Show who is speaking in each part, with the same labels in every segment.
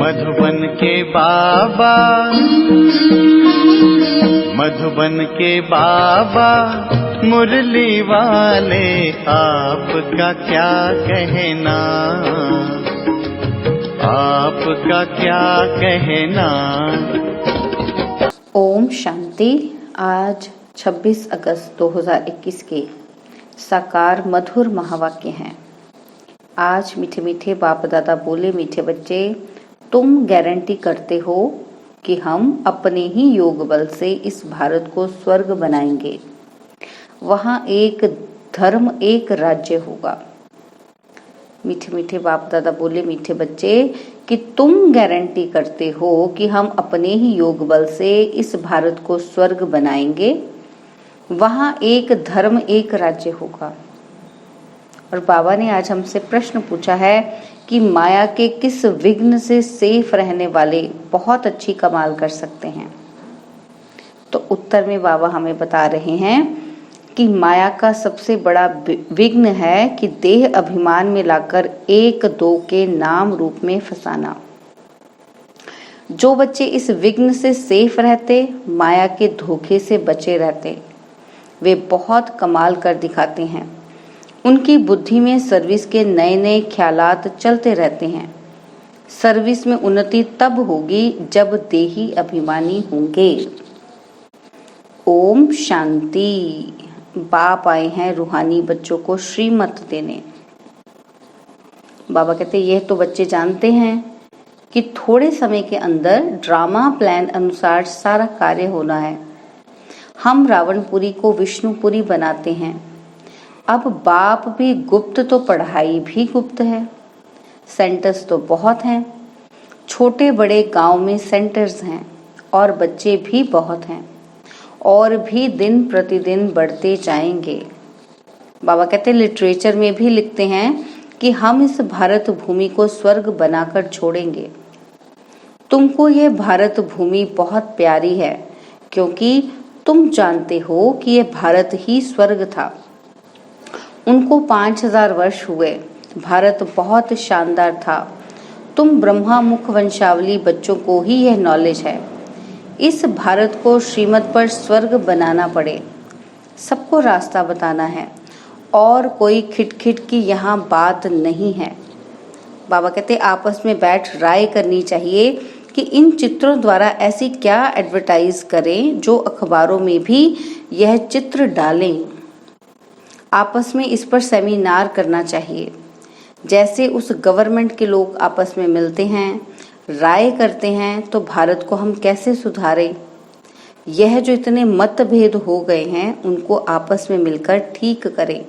Speaker 1: मधुबन के बाबा, मधुबन के बाबा मुरली वाले, आपका क्या कहना, आपका क्या कहना।
Speaker 2: ओम शांति। आज 26 अगस्त 2021 के साकार मधुर महावाक्य हैं। आज मीठे मीठे बाप दादा बोले, मीठे बच्चे, तुम गारंटी करते हो कि हम अपने ही योग बल से इस भारत को स्वर्ग बनाएंगे। वहां एक धर्म, एक राज्य होगा। मीठे मीठे बाप दादा बोले, मीठे बच्चे, कि तुम गारंटी करते हो कि हम अपने ही योग बल से इस भारत को स्वर्ग बनाएंगे। वहां एक धर्म, एक राज्य होगा। और बाबा ने आज हमसे प्रश्न पूछा है कि माया के किस विघ्न से सेफ रहने वाले बहुत अच्छी कमाल कर सकते हैं। तो उत्तर में बाबा हमें बता रहे हैं कि माया का सबसे बड़ा विघ्न है कि देह अभिमान में लाकर एक दो के नाम रूप में फंसाना। जो बच्चे इस विघ्न से सेफ रहते, माया के धोखे से बचे रहते, वे बहुत कमाल कर दिखाते हैं। उनकी बुद्धि में सर्विस के नए नए ख्यालात चलते रहते हैं। सर्विस में उन्नति तब होगी जब देही अभिमानी होंगे। ओम शांति। बाप आए हैं रूहानी बच्चों को श्रीमत देने। बाबा कहते यह तो बच्चे जानते हैं कि थोड़े समय के अंदर ड्रामा प्लान अनुसार सारा कार्य होना है। हम रावणपुरी को विष्णुपुरी बनाते हैं। अब बाप भी गुप्त तो पढ़ाई भी गुप्त है। सेंटर्स तो बहुत हैं, छोटे बड़े गांव में सेंटर्स हैं और बच्चे भी बहुत हैं और भी दिन प्रतिदिन बढ़ते जाएंगे। बाबा कहते लिटरेचर में भी लिखते हैं कि हम इस भारत भूमि को स्वर्ग बनाकर छोड़ेंगे। तुमको यह भारत भूमि बहुत प्यारी है क्योंकि तुम जानते हो कि यह भारत ही स्वर्ग था। उनको 5000 वर्ष हुए। भारत बहुत शानदार था। तुम ब्रह्मा मुख वंशावली बच्चों को ही यह नॉलेज है। इस भारत को श्रीमत पर स्वर्ग बनाना पड़े, सबको रास्ता बताना है और कोई खिटखिट की यहाँ बात नहीं है। बाबा कहते आपस में बैठ राय करनी चाहिए कि इन चित्रों द्वारा ऐसी क्या एडवर्टाइज करें जो अखबारों में भी यह चित्र डालें। आपस में इस पर सेमिनार करना चाहिए। जैसे उस गवर्नमेंट के लोग आपस में मिलते हैं, राय करते हैं, तो भारत को हम कैसे सुधारें। यह जो इतने मतभेद हो गए हैं उनको आपस में मिलकर ठीक करें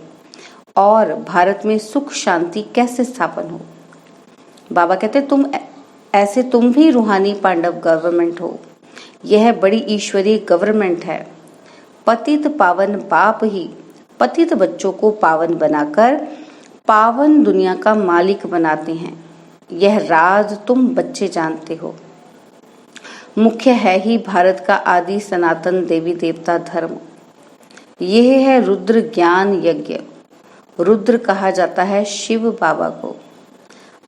Speaker 2: और भारत में सुख शांति कैसे स्थापन हो। बाबा कहते तुम भी रूहानी पांडव गवर्नमेंट हो। यह बड़ी ईश्वरीय गवर्नमेंट है। पतित पावन बाप ही पतित बच्चों को पावन बनाकर पावन दुनिया का मालिक बनाते हैं। यह राज तुम बच्चे जानते हो। मुख्य है ही भारत का आदि सनातन देवी देवता धर्म। यह है रुद्र ज्ञान यज्ञ। रुद्र कहा जाता है शिव बाबा को।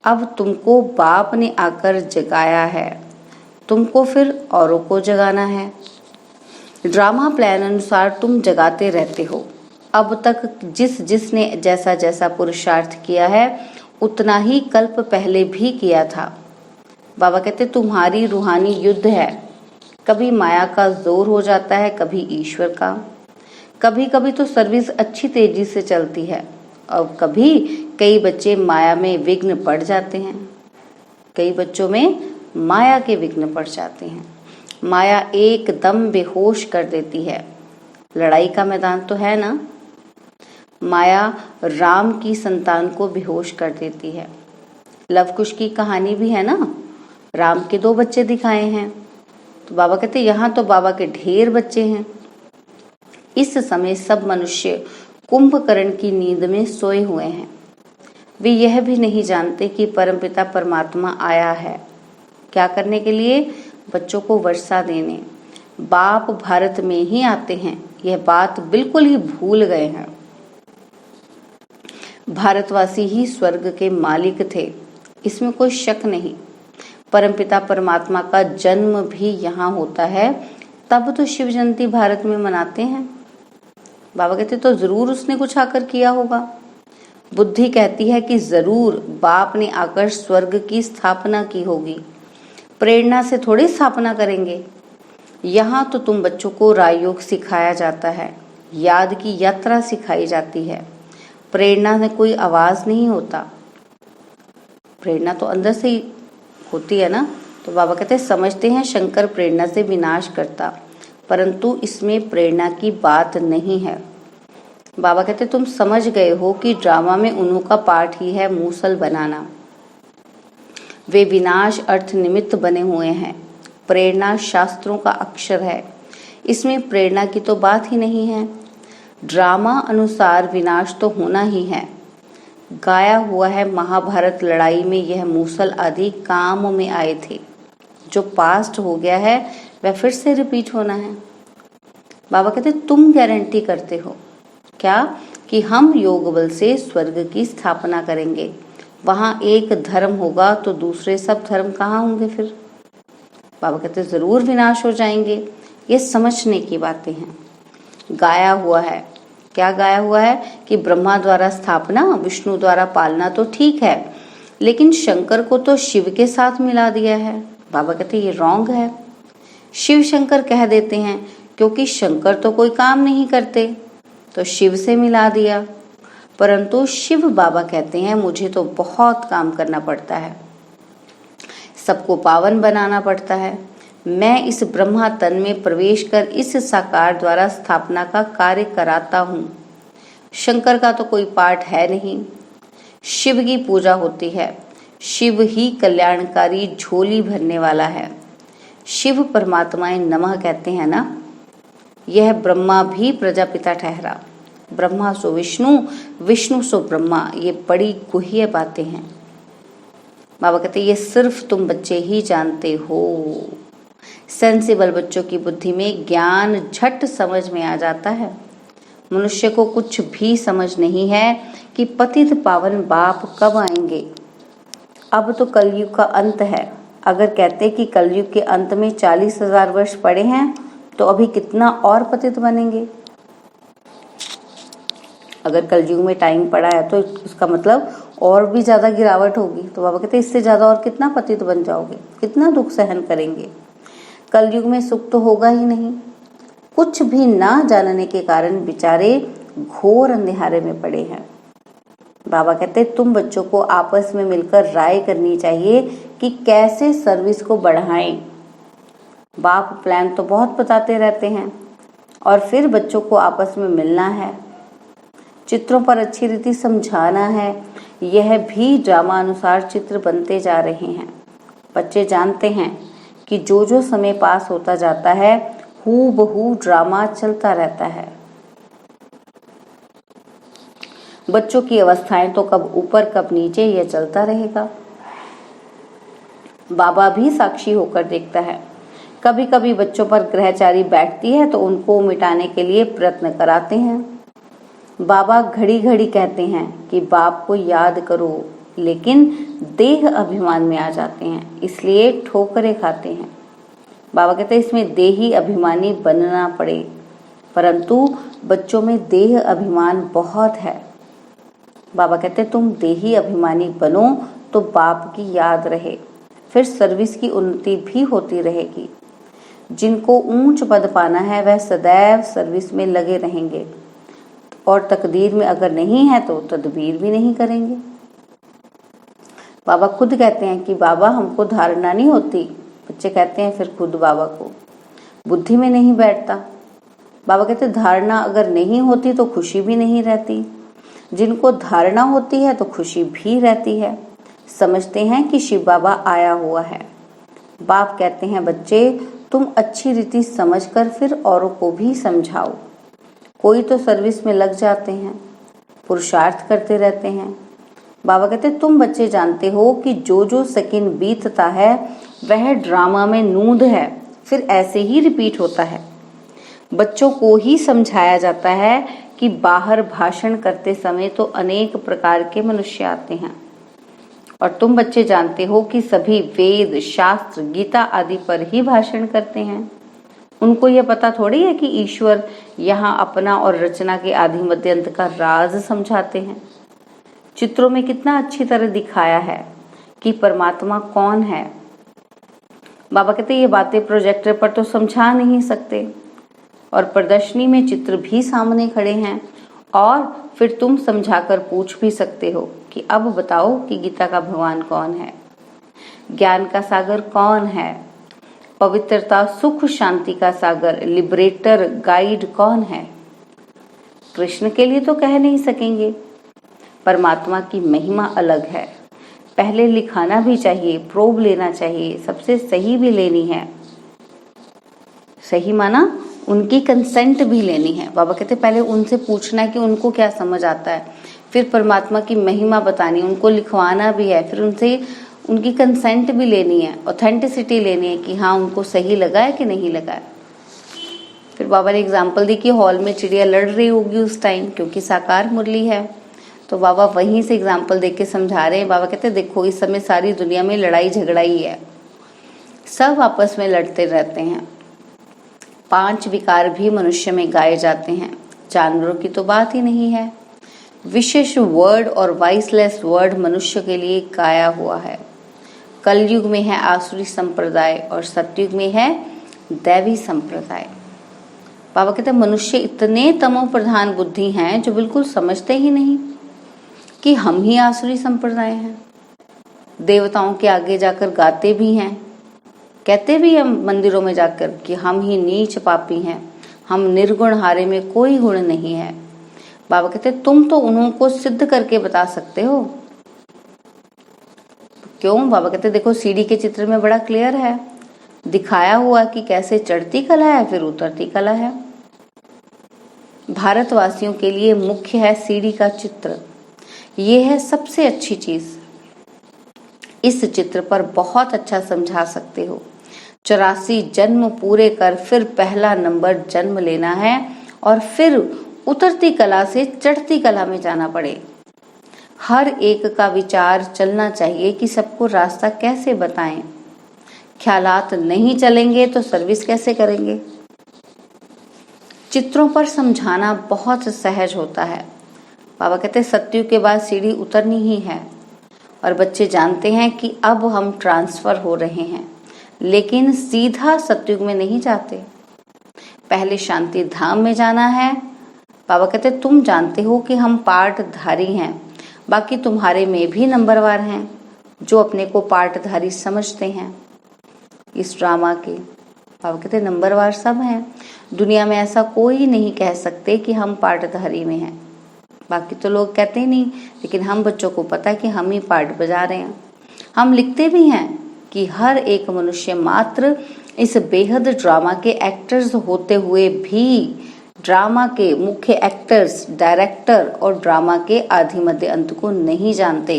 Speaker 2: अब तुमको बाप ने आकर जगाया है, तुमको फिर औरों को जगाना है। ड्रामा प्लान अनुसार तुम जगाते रहते हो। अब तक जिसने जैसा जैसा पुरुषार्थ किया है उतना ही कल्प पहले भी किया था। बाबा कहते तुम्हारी रूहानी युद्ध है। कभी माया का जोर हो जाता है, कभी ईश्वर का। कभी कभी तो सर्विस अच्छी तेजी से चलती है और कभी कई बच्चे माया में विघ्न पड़ जाते हैं। कई बच्चों में माया के विघ्न पड़ जाते हैं। माया एकदम बेहोश कर देती है। लड़ाई का मैदान तो है ना। माया राम की संतान को बेहोश कर देती है। लव कुश की कहानी भी है ना। राम के 2 बच्चे दिखाए हैं। तो बाबा कहते यहाँ तो बाबा के ढेर बच्चे हैं। इस समय सब मनुष्य कुंभकर्ण की नींद में सोए हुए हैं। वे यह भी नहीं जानते कि परमपिता परमात्मा आया है। क्या करने के लिए? बच्चों को वर्षा देने। बाप भारत में ही आते हैं, यह बात बिल्कुल ही भूल गए हैं। भारतवासी ही स्वर्ग के मालिक थे, इसमें कोई शक नहीं। परमपिता परमात्मा का जन्म भी यहाँ होता है, तब तो शिव जयंती भारत में मनाते हैं। बाबा कहते तो जरूर उसने कुछ आकर किया होगा। बुद्धि कहती है कि जरूर बाप ने आकर स्वर्ग की स्थापना की होगी। प्रेरणा से थोड़ी स्थापना करेंगे। यहाँ तो तुम बच्चों को राजयोग सिखाया जाता है, याद की यात्रा सिखाई जाती है। प्रेरणा में कोई आवाज नहीं होता, प्रेरणा तो अंदर से ही होती है ना। तो बाबा कहते समझते हैं शंकर प्रेरणा से विनाश करता, परंतु इसमें प्रेरणा की बात नहीं है। बाबा कहते तुम समझ गए हो कि ड्रामा में उन्हों का पार्ट ही है मूसल बनाना। वे विनाश अर्थ निमित्त बने हुए हैं। प्रेरणा शास्त्रों का अक्षर है, इसमें प्रेरणा की तो बात ही नहीं है। ड्रामा अनुसार विनाश तो होना ही है। गाया हुआ है महाभारत लड़ाई में यह मूसल आदि काम में आए थे। जो पास्ट हो गया है वह फिर से रिपीट होना है। बाबा कहते तुम गारंटी करते हो क्या कि हम योग बल से स्वर्ग की स्थापना करेंगे। वहां एक धर्म होगा तो दूसरे सब धर्म कहाँ होंगे फिर। बाबा कहते जरूर विनाश हो जाएंगे। ये समझने की बातें हैं। गाया हुआ है, क्या गाया हुआ है कि ब्रह्मा द्वारा स्थापना, विष्णु द्वारा पालना तो ठीक है, लेकिन शंकर को तो शिव के साथ मिला दिया है। बाबा कहते ये रॉन्ग है। शिव शंकर कह देते हैं क्योंकि शंकर तो कोई काम नहीं करते, तो शिव से मिला दिया। परंतु शिव बाबा कहते हैं मुझे तो बहुत काम करना पड़ता है, सबको पावन बनाना पड़ता है। मैं इस ब्रह्मा तन में प्रवेश कर इस साकार द्वारा स्थापना का कार्य कराता हूँ। शंकर का तो कोई पाठ है नहीं। शिव की पूजा होती है। शिव ही कल्याणकारी झोली भरने वाला है। शिव परमात्माएं नमः कहते हैं ना। यह ब्रह्मा भी प्रजापिता ठहरा। ब्रह्मा सो विष्णु, विष्णु सो ब्रह्मा, ये बड़ी गुह्य बातें हैं। बाबा कहते ये सिर्फ तुम बच्चे ही जानते हो। सेंसिबल बच्चों की बुद्धि में ज्ञान झट समझ में आ जाता है। मनुष्य को कुछ भी समझ नहीं है कि पतित पावन बाप कब आएंगे। अब तो कलयुग का अंत है। अगर कहते कि कलयुग के अंत में 40,000 वर्ष पड़े हैं तो अभी कितना और पतित बनेंगे। अगर कलयुग में टाइम पड़ा है तो उसका मतलब और भी ज्यादा गिरावट होगी। तो बाबा कहते इससे ज्यादा और कितना पतित बन जाओगे, कितना दुख सहन करेंगे। कलयुग में सुख तो होगा ही नहीं। कुछ भी ना जानने के कारण बेचारे घोर अंधेरे में पड़े हैं। बाबा कहते तुम बच्चों को आपस में मिलकर राय करनी चाहिए कि कैसे सर्विस को बढ़ाएं। बाप प्लान तो बहुत बताते रहते हैं और फिर बच्चों को आपस में मिलना है, चित्रों पर अच्छी रीति समझाना है। यह भी ड्रामा अनुसार चित्र बनते जा रहे हैं। बच्चे जानते हैं कि जो जो समय पास होता जाता है हूबहू ड्रामा चलता रहता है। बच्चों की अवस्थाएं तो कब ऊपर कब नीचे यह चलता रहेगा। बाबा भी साक्षी होकर देखता है। कभी कभी बच्चों पर ग्रहचारी बैठती है तो उनको मिटाने के लिए प्रयत्न कराते हैं। बाबा घड़ी घड़ी कहते हैं कि बाप को याद करो, लेकिन देह अभिमान में आ जाते हैं, इसलिए ठोकरें खाते हैं। बाबा कहते हैं इसमें देही अभिमानी बनना पड़े, परंतु बच्चों में देह अभिमान बहुत है। बाबा कहते तुम देही अभिमानी बनो तो बाप की याद रहे, फिर सर्विस की उन्नति भी होती रहेगी। जिनको ऊंच पद पाना है वह सदैव सर्विस में लगे रहेंगे और तकदीर में अगर नहीं है तो तदबीर भी नहीं करेंगे। बाबा खुद कहते हैं कि बाबा हमको धारणा नहीं होती। बच्चे कहते हैं फिर खुद बाबा को बुद्धि में नहीं बैठता। बाबा कहते धारणा अगर नहीं होती तो खुशी भी नहीं रहती। जिनको धारणा होती है तो खुशी भी रहती है। समझते हैं कि शिव बाबा आया हुआ है। बाप कहते हैं बच्चे तुम अच्छी रीति समझकर फिर औरों को भी समझाओ। कोई तो सर्विस में लग जाते हैं, पुरुषार्थ करते रहते हैं। बाबा कहते तुम बच्चे जानते हो कि जो जो सेकंड बीतता है वह ड्रामा में नूंद है, फिर ऐसे ही रिपीट होता है। बच्चों को ही समझाया जाता है कि बाहर भाषण करते समय तो अनेक प्रकार के मनुष्य आते हैं और तुम बच्चे जानते हो कि सभी वेद, शास्त्र, गीता आदि पर ही भाषण करते हैं। उनको यह पता थोड़ी है कि ईश्वर यहाँ अपना और रचना के आदि मध्य अंत का राज समझाते हैं। चित्रों में कितना अच्छी तरह दिखाया है कि परमात्मा कौन है। बाबा कहते ये बातें प्रोजेक्टर पर तो समझा नहीं सकते, और प्रदर्शनी में चित्र भी सामने खड़े हैं, और फिर तुम समझाकर पूछ भी सकते हो कि अब बताओ कि गीता का भगवान कौन है, ज्ञान का सागर कौन है, पवित्रता, सुख, शांति का सागर, लिबरेटर, गाइड कौन है। कृष्ण के लिए तो कह नहीं सकेंगे। परमात्मा की महिमा अलग है। पहले लिखाना भी चाहिए, प्रोब लेना चाहिए, सबसे सही भी लेनी है। सही माना उनकी कंसेंट भी लेनी है। बाबा कहते पहले उनसे पूछना है कि उनको क्या समझ आता है, फिर परमात्मा की महिमा बतानी, उनको लिखवाना भी है, फिर उनसे उनकी कंसेंट भी लेनी है, ऑथेंटिसिटी लेनी है कि हाँ उनको सही लगा है कि नहीं लगा है। फिर बाबा ने एग्जाम्पल दी कि हॉल में चिड़िया लड़ रही होगी उस टाइम, क्योंकि साकार मुरली है, तो बाबा वहीं से एग्जाम्पल देख के समझा रहे हैं। बाबा कहते देखो इस समय सारी दुनिया में लड़ाई झगड़ा ही है, सब आपस में लड़ते रहते हैं। 5 विकार भी मनुष्य में गाए जाते हैं, जानवरों की तो बात ही नहीं है। विशेष वर्ड और वाइसलेस वर्ड मनुष्य के लिए गाया हुआ है। कलयुग में है आसुरी संप्रदाय और सतयुग में है दैवी संप्रदाय। बाबा कहते मनुष्य इतने तमो प्रधान बुद्धि हैं जो बिल्कुल समझते ही नहीं कि हम ही आसुरी संप्रदाय हैं। देवताओं के आगे जाकर गाते भी हैं, कहते भी हम मंदिरों में जाकर कि हम ही नीच पापी हैं, हम निर्गुण, हारे में कोई गुण नहीं है। बाबा कहते तुम तो उन्हों को सिद्ध करके बता सकते हो। क्यों? बाबा कहते देखो सीढ़ी के चित्र में बड़ा क्लियर है, दिखाया हुआ कि कैसे चढ़ती कला है फिर उतरती कला है। भारतवासियों के लिए मुख्य है सीढ़ी का चित्र, ये है सबसे अच्छी चीज। इस चित्र पर बहुत अच्छा समझा सकते हो। 84 जन्म पूरे कर फिर पहला नंबर जन्म लेना है और फिर उतरती कला से चढ़ती कला में जाना पड़े। हर एक का विचार चलना चाहिए कि सबको रास्ता कैसे बताएं। ख्यालात नहीं चलेंगे तो सर्विस कैसे करेंगे। चित्रों पर समझाना बहुत सहज होता है। बाबा कहते सतयुग के बाद सीढ़ी उतरनी ही है, और बच्चे जानते हैं कि अब हम ट्रांसफर हो रहे हैं, लेकिन सीधा सतयुग में नहीं जाते, पहले शांति धाम में जाना है। बाबा कहते तुम जानते हो कि हम पार्टधारी हैं, बाकी तुम्हारे में भी नंबरवार हैं जो अपने को पार्टधारी समझते हैं इस ड्रामा के। बाबा कहते नंबरवार सब हैं, दुनिया में ऐसा कोई नहीं कह सकते कि हम पार्टधारी में हैं। बाकी तो लोग कहते ही नहीं, लेकिन हम बच्चों को पता है कि हम ही पार्ट बजा रहे हैं। हम लिखते भी हैं कि हर एक मनुष्य मात्र इस बेहद ड्रामा के एक्टर्स होते हुए भी ड्रामा के मुख्य एक्टर्स, डायरेक्टर और ड्रामा के आदि मध्य अंत को नहीं जानते।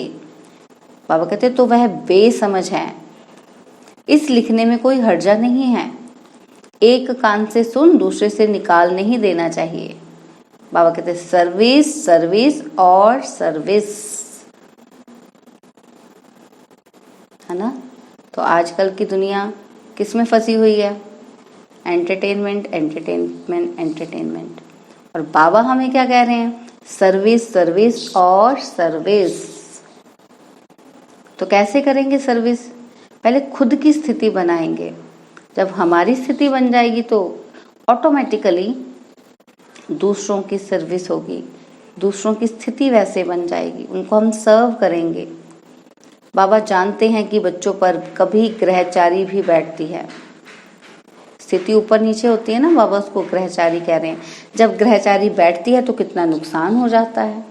Speaker 2: बाबा कहते तो वह बेसमझ है। इस लिखने में कोई हर्जा नहीं है, एक कान से सुन दूसरे से निकाल नहीं देना चाहिए। बाबा कहते सर्विस, सर्विस और सर्विस, है ना। तो आजकल की दुनिया किस में फंसी हुई है? Entertainment, entertainment, entertainment. और बाबा हमें क्या कह रहे हैं? सर्विस, सर्विस और सर्विस। तो कैसे करेंगे सर्विस? पहले खुद की स्थिति बनाएंगे। जब हमारी स्थिति बन जाएगी तो ऑटोमेटिकली दूसरों की सर्विस होगी, दूसरों की स्थिति वैसे बन जाएगी, उनको हम सर्व करेंगे। बाबा जानते हैं कि बच्चों पर कभी ग्रहचारी भी बैठती है। स्थिति ऊपर नीचे होती है ना, बाबा उसको ग्रहचारी कह रहे हैं। जब ग्रहचारी बैठती है तो कितना नुकसान हो जाता है,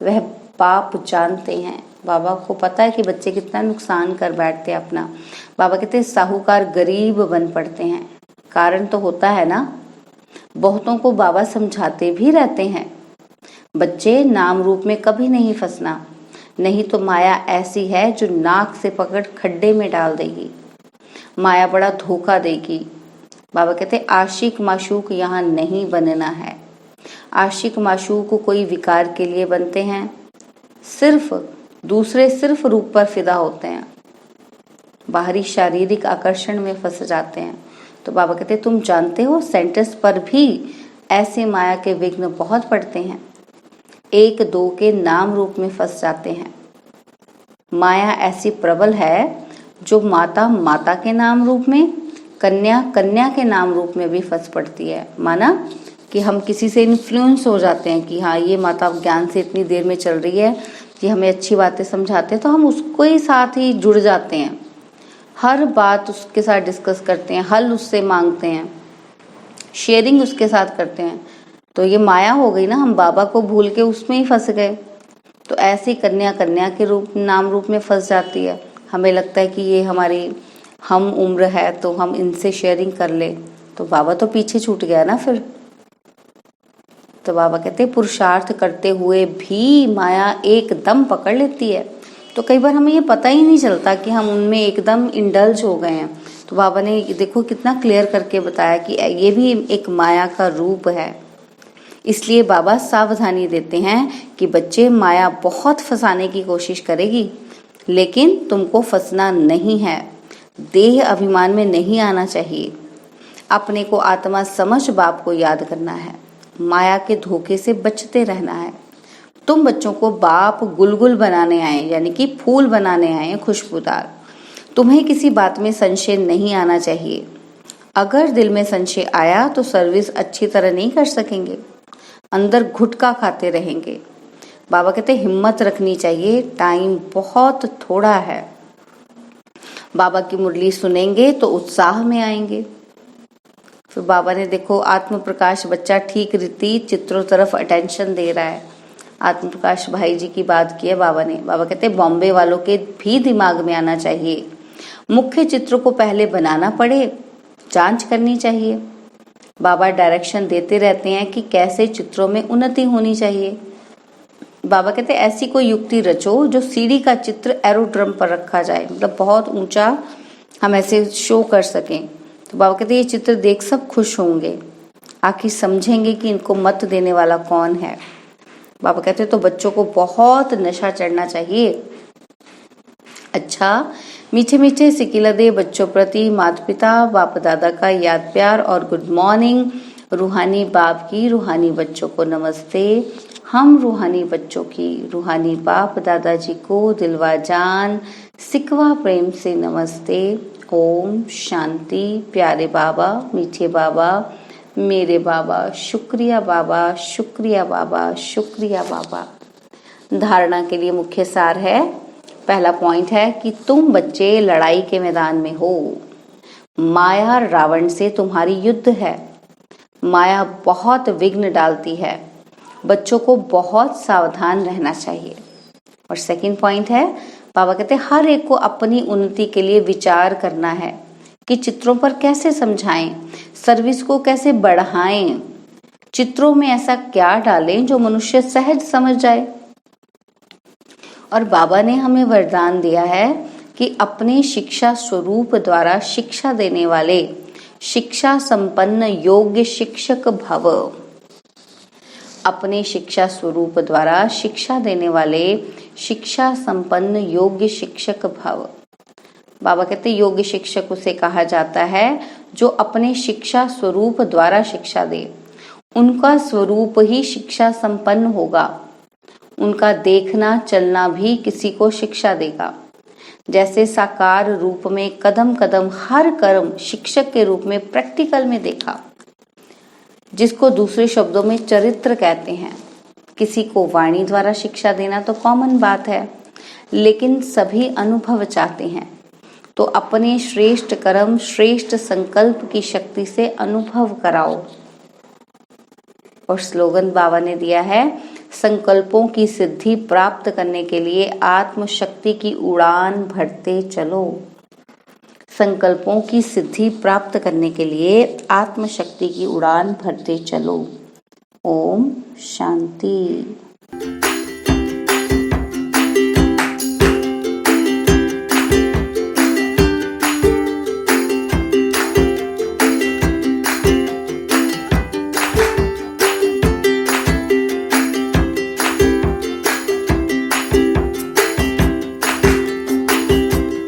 Speaker 2: वह बाप जानते हैं। बाबा को पता है कि बच्चे कितना नुकसान कर बैठते हैं अपना। बाबा कहते हैं साहूकार गरीब बन पड़ते हैं, कारण तो होता है ना। बहुतों को बाबा समझाते भी रहते हैं, बच्चे नाम रूप में कभी नहीं फंसना, नहीं तो माया ऐसी है जो नाक से पकड़ खड्डे में डाल देगी। माया बड़ा धोखा देगी। बाबा कहते आशिक माशूक यहाँ नहीं बनना है। आशिक माशूक कोई विकार के लिए बनते हैं, सिर्फ दूसरे सिर्फ रूप पर फिदा होते हैं, बाहरी शारीरिक आकर्षण में फंस जाते हैं। तो बाबा कहते तुम जानते हो सेंटेंस पर भी ऐसे माया के विघ्न बहुत पड़ते हैं, एक दो के नाम रूप में फंस जाते हैं। माया ऐसी प्रबल है जो माता माता के नाम रूप में, कन्या कन्या के नाम रूप में भी फंस पड़ती है। माना कि हम किसी से इन्फ्लुएंस हो जाते हैं कि हाँ ये माता ज्ञान से इतनी देर में चल रही है, ये हमें अच्छी बातें समझाते हैं, तो हम उसको ही साथ ही जुड़ जाते हैं, हर बात उसके साथ डिस्कस करते हैं, हल उससे मांगते हैं, शेयरिंग उसके साथ करते हैं। तो ये माया हो गई ना, हम बाबा को भूल के उसमें ही फंस गए। तो ऐसी कन्या कन्या के रूप नाम रूप में फंस जाती है। हमें लगता है कि ये हमारी हम उम्र है तो हम इनसे शेयरिंग कर ले, तो बाबा तो पीछे छूट गया ना फिर। तो बाबा कहते हैं पुरुषार्थ करते हुए भी माया एकदम पकड़ लेती है। तो कई बार हमें ये पता ही नहीं चलता कि हम उनमें एकदम इंडल्ज हो गए हैं। तो बाबा ने देखो कितना क्लियर करके बताया कि ये भी एक माया का रूप है। इसलिए बाबा सावधानी देते हैं कि बच्चे माया बहुत फंसाने की कोशिश करेगी, लेकिन तुमको फंसना नहीं है, देह अभिमान में नहीं आना चाहिए, अपने को आत्मा समझ बाप को याद करना है, माया के धोखे से बचते रहना है। तुम बच्चों को बाप गुलगुल बनाने आए, यानी कि फूल बनाने आए, खुशबूदार। तुम्हें किसी बात में संशय नहीं आना चाहिए। अगर दिल में संशय आया तो सर्विस अच्छी तरह नहीं कर सकेंगे, अंदर घुटका खाते रहेंगे। बाबा कहते हिम्मत रखनी चाहिए, टाइम बहुत थोड़ा है। बाबा की मुरली सुनेंगे तो उत्साह में आएंगे। फिर बाबा ने देखो आत्म प्रकाश बच्चा ठीक रीति चित्रों तरफ अटेंशन दे रहा है। आत्म प्रकाश भाई जी की बात की है बाबा ने। बाबा कहते बॉम्बे वालों के भी दिमाग में आना चाहिए, मुख्य चित्र को पहले बनाना पड़े, जांच करनी चाहिए। बाबा डायरेक्शन देते रहते हैं कि कैसे चित्रों में उन्नति होनी चाहिए। बाबा कहते ऐसी कोई युक्ति रचो जो सीढ़ी का चित्र एरोड्रम पर रखा जाए, मतलब बहुत ऊंचा हम ऐसे शो कर सकें। तो बाबा कहते ये चित्र देख सब खुश होंगे, आखिर समझेंगे कि इनको मत देने वाला कौन है। बाबा कहते तो बच्चों को बहुत नशा चढ़ना चाहिए। अच्छा, मीठे मीठे सिकिला दे बच्चों प्रति माता पिता बाप दादा का याद प्यार और गुड मॉर्निंग। रूहानी बाप की रूहानी बच्चों को नमस्ते। हम रूहानी बच्चों की रूहानी बाप दादाजी को दिलवा जान सिकवा प्रेम से नमस्ते। ओम शांति। प्यारे बाबा, मीठे बाबा, मेरे बाबा, शुक्रिया बाबा, शुक्रिया बाबा, शुक्रिया बाबा। धारणा के लिए मुख्य सार है, पहला पॉइंट है कि तुम बच्चे लड़ाई के मैदान में हो। माया रावण से तुम्हारी युद्ध है। माया बहुत विघ्न डालती है, बच्चों को बहुत सावधान रहना चाहिए। और सेकंड पॉइंट है, बाबा कहते हैं हर एक को अपनी उन्नति के लिए विचार करना है कि चित्रों पर कैसे समझाएं, सर्विस को कैसे बढ़ाएं, चित्रों में ऐसा क्या डालें जो मनुष्य सहज समझ जाए। और बाबा ने हमें वरदान दिया है कि अपने शिक्षा स्वरूप द्वारा शिक्षा देने वाले शिक्षा संपन्न योग्य शिक्षक भव। अपने शिक्षा स्वरूप द्वारा शिक्षा देने वाले शिक्षा संपन्न योग्य शिक्षक भव। बाबा कहते योग्य शिक्षक उसे कहा जाता है जो अपने शिक्षा स्वरूप द्वारा शिक्षा दे। उनका स्वरूप ही शिक्षा संपन्न होगा, उनका देखना चलना भी किसी को शिक्षा देगा। जैसे साकार रूप में कदम कदम हर कर्म शिक्षक के रूप में प्रैक्टिकल में देखा, जिसको दूसरे शब्दों में चरित्र कहते हैं। किसी को वाणी द्वारा शिक्षा देना तो कॉमन बात है, लेकिन सभी अनुभव चाहते हैं, तो अपने श्रेष्ठ कर्म श्रेष्ठ संकल्प की शक्ति से अनुभव कराओ। और स्लोगन बाबा ने दिया है, संकल्पों की सिद्धि प्राप्त करने के लिए आत्मशक्ति की उड़ान भरते चलो। संकल्पों की सिद्धि प्राप्त करने के लिए आत्मशक्ति की उड़ान भरते चलो। ओम शांति।